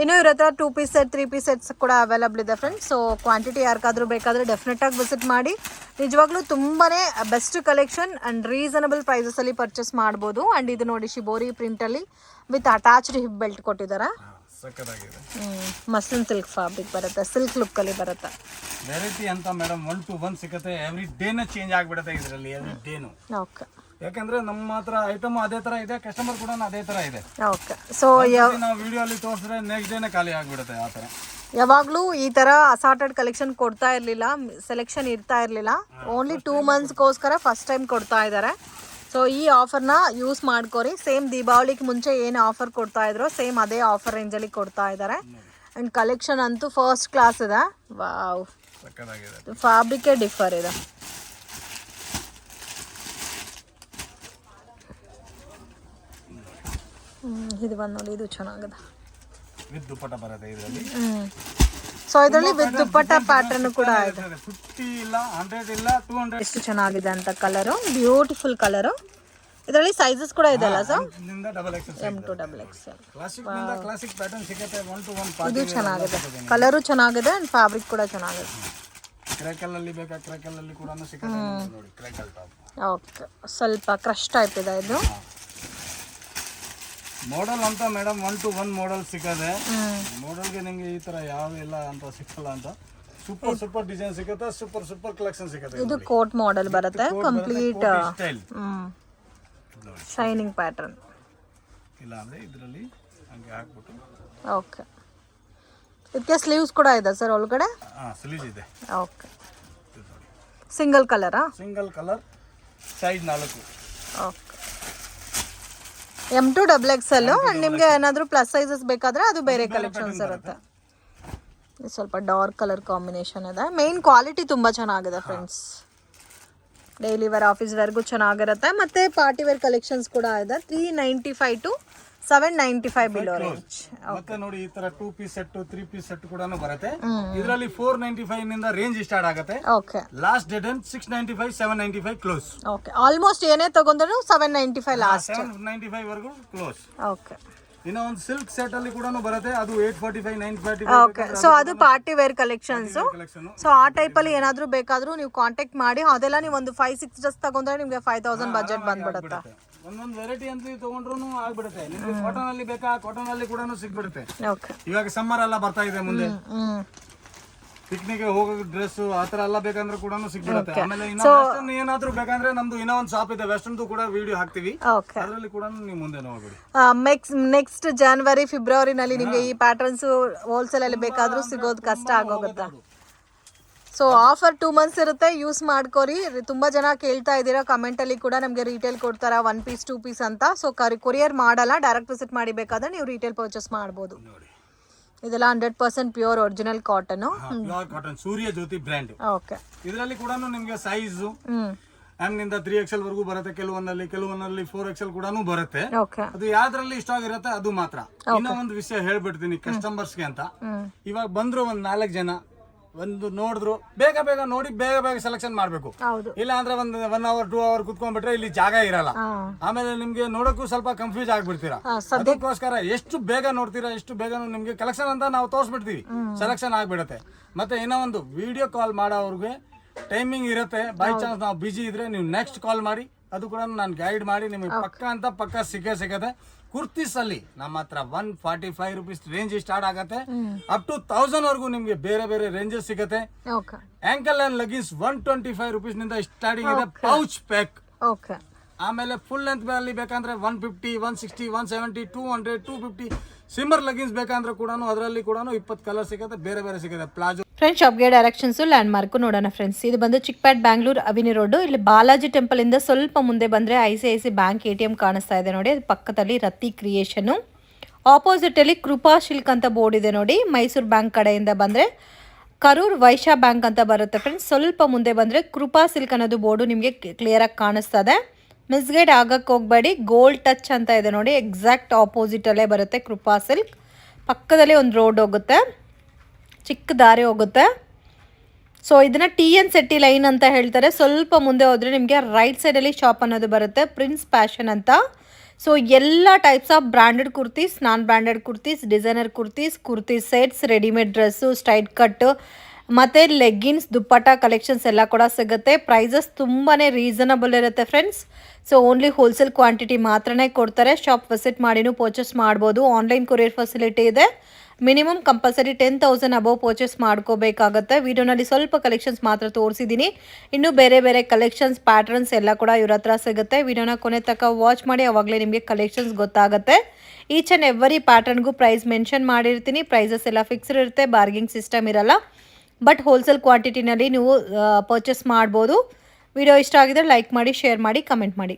ಇನ್ನೂ ಇರುತ್ತೆ 2 ಪೀಸ್ ಸೆಟ್, 3 ಪೀಸ್ ಸೆಟ್ಸ್ ಕೂಡ ಅವೈಲಬಲ್ ಇದೆ ಫ್ರೆಂಡ್ಸ್. ಸೊ ಕ್ವಾಂಟಿಟಿ ಯಾರಿಗಾದ್ರೂ ಬೇಕಾದರೆ ಡೆಫಿನೆಟಾಗಿ ವಿಸಿಟ್ ಮಾಡಿ. ನಿಜವಾಗ್ಲೂ ತುಂಬಾ ಬೆಸ್ಟ್ ಕಲೆಕ್ಷನ್ ಆ್ಯಂಡ್ ರೀಸನಬಲ್ ಪ್ರೈಸಸಲ್ಲಿ ಪರ್ಚೇಸ್ ಮಾಡ್ಬೋದು. ಆ್ಯಂಡ್ ಇದು ನೋಡಿ ಶಿಬೋರಿ ಪ್ರಿಂಟಲ್ಲಿ ವಿತ್ ಅಟ್ಯಾಚ್ಡ್ ಹಿಪ್ ಬೆಲ್ಟ್ ಕೊಟ್ಟಿದ್ದಾರೆ. ಮಸ್ಲಿನ್ ಸಿಲ್ಕ್ ಫ್ಯಾಬ್ರಿಕ್ ಬರುತ್ತೆ, ಸಿಲ್ಕ್ ಲುಕ್ಕಲ್ಲಿ ಬರುತ್ತೆ.
ವೆರೈಟಿ ಅಂತ ಮೇಡಮ್ 1 to 1 ಸಿಗುತ್ತೆ. ಎವ್ರಿ ಡೇನ ಚೇಂಜ್ ಆಗಿಬಿಡುತ್ತೆ ಇದರಲ್ಲಿ, ಎವ್ರಿ ಡೇನು.
ಓಕೆ,
ಯಾಕಂದ್ರೆ ನಮ್ಮ ಹತ್ರ ಐಟಮ್ ಅದೇ ತರ ಇದೆ, ಕಸ್ಟಮರ್ ಕೂಡ ಅದೇ ತರ ಇದೆ.
ಓಕೆ, ಸೊ
ನಾವು ವಿಡಿಯೋ ಅಲ್ಲಿ ತೋರಿಸಿದ್ರೆ ನೆಕ್ಸ್ಟ್ ಡೇನೇ ಖಾಲಿ ಆಗಿಬಿಡುತ್ತೆ ಆ ತರ.
ಯಾವಾಗಲೂ ಈ ಥರ ಅಸಾರ್ಟೆಡ್ ಕಲೆಕ್ಷನ್ ಕೊಡ್ತಾ ಇರಲಿಲ್ಲ, ಸೆಲೆಕ್ಷನ್ ಇರ್ತಾ ಇರಲಿಲ್ಲ. ಓನ್ಲಿ 2 monthsಗೋಸ್ಕರ ಫಸ್ಟ್ ಟೈಮ್ ಕೊಡ್ತಾ ಇದ್ದಾರೆ. ಸೊ ಈ ಆಫರ್ನ ಯೂಸ್ ಮಾಡ್ಕೊರಿ. ಸೇಮ್ ದೀಪಾವಳಿಗೆ ಮುಂಚೆ ಏನು ಆಫರ್ ಕೊಡ್ತಾ ಇದ್ರು ಸೇಮ್ ಅದೇ ಆಫರ್ ರೇಂಜಲ್ಲಿ ಕೊಡ್ತಾ ಇದ್ದಾರೆ. ಆ್ಯಂಡ್ ಕಲೆಕ್ಷನ್ ಅಂತೂ ಫಸ್ಟ್ ಕ್ಲಾಸ್ ಇದೆ. ವಾವ್, ಫ್ಯಾಬ್ರಿಕೇ ಡಿಫರ್ ಇದೆ. ಇದು ಬಂದು ನೋಡಿ, ಇದು ಚೆನ್ನಾಗಿದೆ.
ವಿತ್ ದುಪಟ್ಟ ಬರುತ್ತೆ ಇದರಲ್ಲಿ.
ಸೊ ಇದರಲ್ಲಿ ವಿತ್ ದುಪಟ್ಟ ಪ್ಯಾಟರ್ನ್ ಕೂಡ ಇದೆ.
50 ಇಲ್ಲ, 100 ಇಲ್ಲ, 200.
ಎಷ್ಟು ಚೆನ್ನಾಗಿದೆ ಅಂತ ಕಲರು, ಬ್ಯೂಟಿಫುಲ್ ಕಲರು. ಇದರಲ್ಲಿ ಸೈಜಸ್ ಕೂಡ ಇದೆ ಅಲ್ಲ sir? M to XXL.
Classic pattern ಸಿಗುತ್ತೆ 1 to 1
ಇದು ಚೆನ್ನಾಗಿದೆ, ಕಲರು ಚೆನ್ನಾಗಿದೆ ಅಂಡ್ ಫ್ಯಾಬ್ರಿಕ್ ಕೂಡ ಚೆನ್ನಾಗಿದೆ.
ಕ್ರ್ಯಾಕಲ್ ಅಲ್ಲಿ ಬೇಕಾ? ಕ್ರ್ಯಾಕಲ್ ಅಲ್ಲಿ ಕೂಡ ಸಿಗುತ್ತೆ ನೋಡಿ, ಕ್ರ್ಯಾಕಲ್ ಟಾಪ್.
ಓಕೆ, ಸ್ವಲ್ಪ ಕ್ರಶ್ ಟೈಪ್ ಇದೆ ಇದು.
ಮಾಡೆಲ್ ಅಂತ ಮೇಡಮ್ 1 to 1 ಮಾಡೆಲ್ ಸಿಗುತ್ತೆ. ಮಾಡೆಲ್ಗೆ ನಿಮಗೆ ಈ ತರ ಯಾವ ಇಲ್ಲ ಅಂತ ಸಿಕ್ಕಲ್ಲ ಅಂತ ಸೂಪರ್ ಡಿಸೈನ್ ಸಿಗುತ್ತೆ, ಸೂಪರ್ ಕಲೆಕ್ಷನ್ ಸಿಗುತ್ತೆ.
ಇದು ಕೋಟ್ ಮಾಡೆಲ್ ಬರುತ್ತೆ, ಕಂಪ್ಲೀಟ್ ಶೈನಿಂಗ್ ಪ್ಯಾಟರ್ನ್.
ಇಲ್ಲ ಅಂದ್ರೆ ಇದರಲ್ಲಿ ಹಂಗೆ ಹಾಕ್ಬಿಟ್ಟು.
ಓಕೆ, ಇದಕ್ಕೆ ಸ್ಲೀವ್ಸ್ ಕೂಡ ಇದೆ ಸರ್ ಒಳಗಡೆ?
ಸ್ಲೀವ್ಸ್ ಇದೆ.
ಓಕೆ, ಸಿಂಗಲ್ ಕಲರಾ?
Single colour, size 4.
Okay, M to XXL. And ನಿಮಗೆ ಏನಾದರೂ ಪ್ಲಸ್ ಸೈಜಸ್ ಬೇಕಾದರೆ ಅದು ಬೇರೆ ಕಲೆಕ್ಷನ್ಸ್ ಇರುತ್ತೆ. ಸ್ವಲ್ಪ ಡಾರ್ಕ್ ಕಲರ್ ಕಾಂಬಿನೇಷನ್ ಇದೆ. ಮೇನ್ ಕ್ವಾಲಿಟಿ ತುಂಬ ಚೆನ್ನಾಗಿದೆ ಫ್ರೆಂಡ್ಸ್. ಡೈಲಿ ವೇರ್, ಆಫೀಸ್ ವೇರ್ಗೂ ಚೆನ್ನಾಗಿರುತ್ತೆ. ಮತ್ತು ಪಾರ್ಟಿ ವೇರ್ ಕಲೆಕ್ಷನ್ಸ್ ಕೂಡ ಇದೆ. 395 to 795 ಬಿಲೋ ರೇಂಜ್.
ಮತ್ತೆ ನೋಡಿ ಈ ತರ 2 ಪೀಸ್ ಸೆಟ್, 3 ಪೀಸ್ ಸೆಟ್ ಕೂಡ ಬರುತ್ತೆ. ಇದರಲ್ಲಿ 495 ನಿಂದ ರೇಂಜ್ ಸ್ಟಾರ್ಟ್ ಆಗುತ್ತೆ.
Okay,
last date 695, 795 close.
Okay, almost ಏನೇ ತಗೊಂಡ್ರು 795 ಲಾಸ್ಟ್,
795 ವರೆಗೂ ಕ್ಲೋಸ್.
ಓಕೆ,
ಇನ್ನು ಒಂದು ಸಿಲ್ಕ್ ಸೆಟ್ ಅಲ್ಲಿ ಕೂಡ ಬರುತ್ತೆ, ಅದು 845, 945.
ಓಕೆ, ಸೊ ಅದು ಪಾರ್ಟಿ ವೇರ್ ಕಲೆಕ್ಷನ್ಸ್. ಸೊ ಆ ಟೈಪ್ ಅಲ್ಲಿ ಏನಾದರೂ ಬೇಕಾದರೂ ನೀವು ಕಾಂಟ್ಯಾಕ್ಟ್ ಮಾಡಿ. ಅದೆಲ್ಲ ನೀವು ಒಂದು 5-6 ಡ್ರೆಸ್ ತಗೊಂಡ್ರೆ ನಿಮಗೆ 5000 ಬಜೆಟ್ ಬಂದ್ಬಿಡುತ್ತೆ.
ಒಂದೊಂದು ವೆರೈಟಿ ಅಂತ ತಗೊಂಡ್ರು ಆಗ್ಬಿಡುತ್ತೆ. ನಿಮ್ಗೆ ಕಾಟನ್ ಅಲ್ಲಿ ಬೇಕಾ? ಕಾಟನ್ ಅಲ್ಲಿ ಕೂಡ ಸಿಗ್ಬಿಡುತ್ತೆ.
ಓಕೆ,
ಇವಾಗ ಸಮ್ಮರ್ ಎಲ್ಲ ಬರ್ತಾ ಇದೆ ಮುಂದೆ. ಪಿಕ್ನಿಕ್ ಹೋಗೋ ಡ್ರೆಸ್ ಆತರ ಎಲ್ಲ ಬೇಕಂದ್ರೆ ಕೂಡ ಸಿಗ್ಬಿಡುತ್ತೆ. ಆಮೇಲೆ ಇನ್ನ ಏನಾದ್ರೂ ಬೇಕಂದ್ರೆ ನಮ್ದು ಇನ್ನೂ ಒಂದು ಶಾಪ್ ಇದೆ, ವೆಸ್ಟರ್ನ್ ಕೂಡ ವಿಡಿಯೋ ಹಾಕ್ತಿವಿ, ಅದರಲ್ಲಿ ಕೂಡ ನೀವು ಮುಂದೆ ನೋಡ್ಬಿಡಿ.
ನೆಕ್ಸ್ಟ್ ಜನವರಿ ಫೆಬ್ರವರಿನಲ್ಲಿ ನಿಮಗೆ ಈ ಪ್ಯಾಟರ್ನ್ಸ್ ಹೋಲ್ಸೇಲ್ ಅಲ್ಲಿ ಬೇಕಾದ್ರೂ ಸಿಗೋದು ಕಷ್ಟ ಆಗೋಗುತ್ತೆ. ಸೊ ಆಫರ್ 2 months ಇರುತ್ತೆ, ಯೂಸ್ ಮಾಡ್ಕೊರಿ. ತುಂಬ ಜನ ಕೇಳ್ತಾ ಇದ್ದೀರಾ ಕಮೆಂಟಲ್ಲಿ ಕೂಡ, ನಮಗೆ ರಿಟೇಲ್ ಕೊಡ್ತಾರಾ 1 piece 2 piece ಅಂತ. ಸೊ ಕೊರಿಯರ್ ಮಾಡಲ್ಲ, ಡೈರೆಕ್ಟ್ ವಿಸಿಟ್ ಮಾಡಿ ಬೇಕಾದ್ರೆ ನೀವು ರಿಟೇಲ್ ಪರ್ಚೇಸ್ ಮಾಡ್ಬೋದು. ಇದೆಲ್ಲ 100% pure original cotton,
pure cotton Surya Jyothi brand.
Okay,
ಇದರಲ್ಲಿ ಕೂಡ ನಿಮಗೆ ಸೈಜ್ M ನಿಂದ 3XL ವರೆಗೂ ಬರುತ್ತೆ, ಕೆಲವೊಂದಲ್ಲಿ 4XL ಕೂಡ ಬರುತ್ತೆ. ಅದು ಯಾವ್ದ್ರಲ್ಲಿ ಇಷ್ಟ ಆಗಿರುತ್ತೆ ಅದು ಮಾತ್ರ. ಇನ್ನೂ ಒಂದು ವಿಷಯ ಹೇಳ್ಬಿಡ್ತೀನಿ ಕಸ್ಟಮರ್ಸ್ಗೆ ಅಂತ, ಇವಾಗ ಬಂದ್ರು ಒಂದ್ 4 ಜನ ಒಂದು ನೋಡಿದ್ರು, ಬೇಗ ನೋಡಿ ಬೇಗ ಸೆಲೆಕ್ಷನ್ ಮಾಡ್ಬೇಕು. ಇಲ್ಲ ಅಂದ್ರೆ 1 hour 2 hour ಕುತ್ಕೊಂಡ್ಬಿಟ್ರೆ ಇಲ್ಲಿ ಜಾಗ ಇರಲ್ಲ, ಆಮೇಲೆ ನಿಮ್ಗೆ ನೋಡಕ್ಕೂ ಸ್ವಲ್ಪ ಕನ್ಫ್ಯೂಸ್ ಆಗ್ಬಿಡ್ತೀರಾ. ಅದಕ್ಕೋಸ್ಕರ ಎಷ್ಟು ಬೇಗ ನೋಡ್ತೀರಾ ಎಷ್ಟು ಬೇಗ ನಿಮ್ಗೆ ಕಲೆಕ್ಷನ್ ಅಂತ ನಾವು ತೋರಿಸ್ಬಿಡ್ತೀವಿ, ಸೆಲೆಕ್ಷನ್ ಆಗ್ಬಿಡುತ್ತೆ. ಮತ್ತೆ ಇನ್ನೂ ಒಂದು ವಿಡಿಯೋ ಕಾಲ್ ಮಾಡೋವ್ರಿಗೆ ಟೈಮಿಂಗ್ ಇರುತ್ತೆ, ಬೈ ಚಾನ್ಸ್ ನಾವು ಬಿಜಿ ಇದ್ರೆ ನೀವು ನೆಕ್ಸ್ಟ್ ಕಾಲ್ ಮಾಡಿ, ಅದು ಕೂಡ ನಾನು ಗೈಡ್ ಮಾಡಿ ನಿಮಗೆ ಪಕ್ಕ ಸಿಗತ್ತೆ. ಕುರ್ತೀಸ್ ಅಲ್ಲಿ ನಮ್ಮ ಹತ್ರ 145 rupees ರೇಂಜ್ ಸ್ಟಾರ್ಟ್ ಆಗತ್ತೆ, ಅಪ್ ಟು 1000 ವರೆಗೂ ನಿಮ್ಗೆ ಬೇರೆ ರೇಂಜಸ್ ಸಿಗತ್ತೆ. ಆಂಕಲ್ ಅಂಡ್ ಲಗೀನ್ಸ್ 125 rupees ನಿಂದ ಸ್ಟಾರ್ಟಿಂಗ್ ಇದೆ, ಪೌಚ್ ಪ್ಯಾಕ್. ಆಮೇಲೆ ಫುಲ್ ಲೆಂತ್ ಅಲ್ಲಿ ಬೇಕಂದ್ರೆ 150, 160, 170, 200, 250. ಸಿಮ್ಮರ್ ಲಗಿನ್ಸ್ ಬೇಕಂದ್ರೆ ಕೂಡ ಅದರಲ್ಲಿ ಕೂಡ 20 ಕಲರ್ ಸಿಗುತ್ತೆ, ಬೇರೆ ಸಿಗುತ್ತೆ. ಪ್ಲಾಜೋ
ಫ್ರೆಂಡ್ಸ್, ಶಾಪ್ಗೆ ಡೈರೆಕ್ಷನ್ಸ್ ಲ್ಯಾಂಡ್ ಮಾರ್ಕ್ ನೋಡೋಣ ಫ್ರೆಂಡ್ಸ್. ಇದು ಬಂದು ಚಿಕ್ಪೇಟ್ ಬ್ಯಾಂಗ್ಳೂರ್ ಅವಿನಿ ರೋಡ್. ಇಲ್ಲಿ ಬಾಲಾಜಿ ಟೆಂಪಲ್ ಇಂದ ಸ್ವಲ್ಪ ಮುಂದೆ ಬಂದ್ರೆ ICICI ಬ್ಯಾಂಕ್ ATM ಕಾಣಿಸ್ತಾ ಇದೆ ನೋಡಿ, ಅದು ಪಕ್ಕದಲ್ಲಿ ರತಿ ಕ್ರಿಯೇಷನ್, ಆಪೋಸಿಟ್ ಅಲ್ಲಿ ಕೃಪಾ ಶಿಲ್ಕ್ ಅಂತ ಬೋರ್ಡ್ ಇದೆ ನೋಡಿ. ಮೈಸೂರು ಬ್ಯಾಂಕ್ ಕಡೆಯಿಂದ ಬಂದ್ರೆ ಕರೂರ್ ವೈಶ್ಯ ಬ್ಯಾಂಕ್ ಅಂತ ಬರುತ್ತೆ ಫ್ರೆಂಡ್ಸ್. ಸ್ವಲ್ಪ ಮುಂದೆ ಬಂದ್ರೆ ಕೃಪಾ ಸಿಲ್ಕ್ ಅನ್ನೋದು ಬೋರ್ಡು ನಿಮಗೆ ಕ್ಲಿಯರ್ ಆಗಿ ಕಾಣಿಸ್ತದೆ, ಮಿಸ್ಗೈಡ್ ಆಗಕ್ಕೆ ಹೋಗಬೇಡಿ. ಗೋಲ್ಡ್ ಟಚ್ ಅಂತ ಇದೆ ನೋಡಿ, ಎಕ್ಸಾಕ್ಟ್ ಆಪೋಸಿಟ್ ಅಲ್ಲೇ ಬರುತ್ತೆ ಕೃಪಾ ಸಿಲ್ಕ್. ಪಕ್ಕದಲ್ಲಿ ಒಂದು ರೋಡ್ ಹೋಗುತ್ತೆ, ಚಿಕ್ಕ ದಾರಿ ಹೋಗುತ್ತೆ. ಸೊ ಇದನ್ನ TN ಸೆಟ್ಟಿ ಲೈನ್ ಅಂತ ಹೇಳ್ತಾರೆ. ಸ್ವಲ್ಪ ಮುಂದೆ ಹೋದ್ರೆ ನಿಮಗೆ ರೈಟ್ ಸೈಡಲ್ಲಿ ಶಾಪ್ ಅನ್ನೋದು ಬರುತ್ತೆ, ಪ್ರಿನ್ಸ್ ಫ್ಯಾಷನ್ ಅಂತ. ಸೊ ಎಲ್ಲ types of branded kurtis, non branded kurtis, designer kurti sets, readymade dress, straight cut ಮತ್ತು ಲೆಗ್ಗಿನ್ಸ್, ದುಪ್ಪಟ್ಟ ಕಲೆಕ್ಷನ್ಸ್ ಎಲ್ಲ ಕೂಡ ಸಿಗುತ್ತೆ. ಪ್ರೈಸಸ್ ತುಂಬಾ ರೀಸನಬಲ್ ಇರುತ್ತೆ friends. So only wholesale quantity ಮಾತ್ರನೇ ಕೊಡ್ತಾರೆ. ಶಾಪ್ ವಿಸಿಟ್ ಮಾಡಿನೂ ಪರ್ಚೇಸ್ ಮಾಡ್ಬೋದು. ಆನ್ಲೈನ್ ಕೊರಿಯರ್ ಫೆಸಿಲಿಟಿ ಇದೆ. ಮಿನಿಮಮ್ ಕಂಪಲ್ಸರಿ 10,000 ಅಬೌವ್ ಪರ್ಚೇಸ್ ಮಾಡ್ಕೋಬೇಕಾಗತ್ತೆ. ವಿಡಿಯೋನಲ್ಲಿ ಸ್ವಲ್ಪ ಕಲೆಕ್ಷನ್ಸ್ ಮಾತ್ರ ತೋರಿಸಿದ್ದೀನಿ, ಇನ್ನೂ ಬೇರೆ ಕಲೆಕ್ಷನ್ಸ್ ಪ್ಯಾಟರ್ನ್ಸ್ ಎಲ್ಲ ಕೂಡ ಇವ್ರ ಹತ್ರ ಸಿಗುತ್ತೆ. ವಿಡಿಯೋನ ಕೊನೆ ತನಕ ವಾಚ್ ಮಾಡಿ, ಅವಾಗಲೇ ನಿಮಗೆ ಕಲೆಕ್ಷನ್ಸ್ ಗೊತ್ತಾಗುತ್ತೆ. ಈಚ್ ಆ್ಯಂಡ್ ಎವ್ರಿ ಪ್ಯಾಟರ್ನ್ಗೂ ಪ್ರೈಸ್ ಮೆನ್ಷನ್ ಮಾಡಿರ್ತೀನಿ. ಪ್ರೈಸಸ್ ಎಲ್ಲ ಫಿಕ್ಸ್ಡ್ ಇರುತ್ತೆ, ಬಾರ್ಗಿಂಗ್ ಸಿಸ್ಟಮ್ ಇರಲ್ಲ. ಬಟ್ ಹೋಲ್ಸೇಲ್ ಕ್ವಾಂಟಿಟಿನಲ್ಲಿ ನೀವು ಪರ್ಚೇಸ್ ಮಾಡ್ಬೋದು. ವಿಡಿಯೋ ಇಷ್ಟ ಆಗಿದ್ರೆ ಲೈಕ್ ಮಾಡಿ, ಶೇರ್ ಮಾಡಿ, ಕಮೆಂಟ್ ಮಾಡಿ.